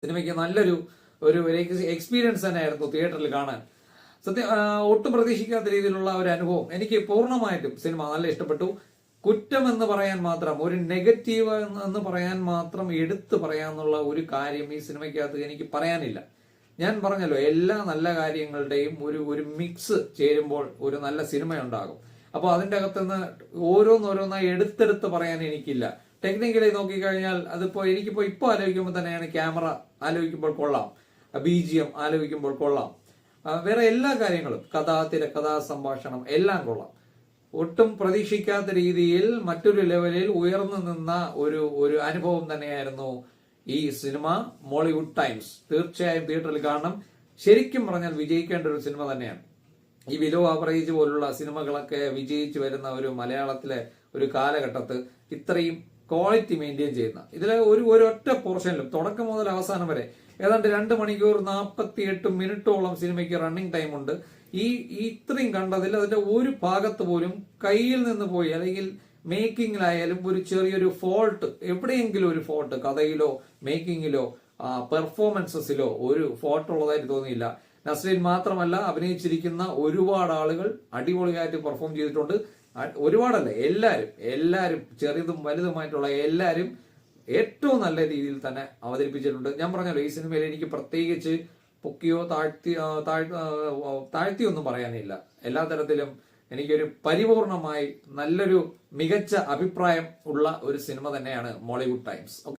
സിനിമയ്ക്ക് നല്ലൊരു ഒരു എക്സ്പീരിയൻസ് തന്നെയായിരുന്നു തിയേറ്ററിൽ കാണാൻ. സത്യം ഒട്ടും പ്രതീക്ഷിക്കാത്ത രീതിയിലുള്ള ഒരു അനുഭവം. എനിക്ക് പൂർണ്ണമായിട്ടും സിനിമ നല്ല ഇഷ്ടപ്പെട്ടു. കുറ്റം എന്ന് പറയാൻ മാത്രം, ഒരു നെഗറ്റീവ് എന്ന് പറയാൻ മാത്രം എടുത്തു പറയാന്നുള്ള ഒരു കാര്യം ഈ സിനിമയ്ക്കകത്ത് എനിക്ക് പറയാനില്ല. ഞാൻ പറഞ്ഞല്ലോ, എല്ലാ നല്ല കാര്യങ്ങളുടെയും ഒരു മിക്സ് ചേരുമ്പോൾ ഒരു നല്ല സിനിമ ഉണ്ടാകും. അപ്പൊ അതിന്റെ അകത്തുനിന്ന് ഓരോന്നോരോന്നായി എടുത്തെടുത്ത് പറയാൻ എനിക്കില്ല. ടെക്നിക്കലി നോക്കിക്കഴിഞ്ഞാൽ എനിക്കിപ്പോ ഇപ്പൊ ആലോചിക്കുമ്പോൾ തന്നെയാണ് ക്യാമറ ആലോചിക്കുമ്പോൾ കൊള്ളാം, BGM ആലോചിക്കുമ്പോൾ കൊള്ളാം, വേറെ എല്ലാ കാര്യങ്ങളും, കഥാ സംഭാഷണം എല്ലാം കൊള്ളാം. ഒട്ടും പ്രതീക്ഷിക്കാത്ത രീതിയിൽ മറ്റൊരു ലെവലിൽ ഉയർന്നു നിന്ന ഒരു അനുഭവം തന്നെയായിരുന്നു ഈ സിനിമ മോളിവുഡ് ടൈംസ്. തീർച്ചയായും തിയേറ്ററിൽ കാണണം. ശരിക്കും പറഞ്ഞാൽ വിജയിക്കേണ്ട ഒരു സിനിമ തന്നെയാണ്. ഈ ബിലോ ആവറേജ് പോലുള്ള സിനിമകളൊക്കെ വിജയിച്ചു വരുന്ന ഒരു മലയാളത്തിലെ ഒരു കാലഘട്ടത്ത് ഇത്രയും ക്വാളിറ്റി മെയിൻറ്റെയിൻ ചെയ്യുന്ന ഇതിലെ ഒരൊറ്റ പോർഷനിലും തുടക്കം മുതൽ അവസാനം വരെ ഏതാണ്ട് 2 മണിക്കൂർ 48 മിനിറ്റോളം സിനിമയ്ക്ക് റണ്ണിങ് ടൈം ഉണ്ട്. ഇത്രയും കണ്ടതിൽ അതിന്റെ ഒരു ഭാഗത്ത് പോലും കയ്യിൽ നിന്ന് പോയി, അല്ലെങ്കിൽ മേക്കിങ്ങിലായാലും ഒരു ചെറിയൊരു ഫോൾട്ട്, എവിടെയെങ്കിലും ഒരു ഫോൾട്ട്, കഥയിലോ മേക്കിങ്ങിലോ പെർഫോമൻസസിലോ ഒരു ഫോൾട്ട് ഉള്ളതായിട്ട് തോന്നിയില്ല. നസ്രീൻ മാത്രമല്ല, അഭിനയിച്ചിരിക്കുന്ന ഒരുപാട് ആളുകൾ അടിപൊളിയായിട്ട് പെർഫോം ചെയ്തിട്ടുണ്ട്. ഒരുപാടല്ല, എല്ലാരും ചെറുതും വലുതുമായിട്ടുള്ള എല്ലാരും ഏറ്റവും നല്ല രീതിയിൽ തന്നെ അവതരിപ്പിച്ചിട്ടുണ്ട്. ഞാൻ പറഞ്ഞല്ലോ, ഈ സിനിമയിൽ എനിക്ക് പ്രത്യേകിച്ച് പൊക്കിയോ താഴ്ത്തിയൊന്നും പറയാനില്ല. എല്ലാ തരത്തിലും എനിക്കൊരു പരിപൂർണമായി നല്ലൊരു മികച്ച അഭിപ്രായം ഉള്ള ഒരു സിനിമ തന്നെയാണ് മോളിവുഡ് ടൈംസ്.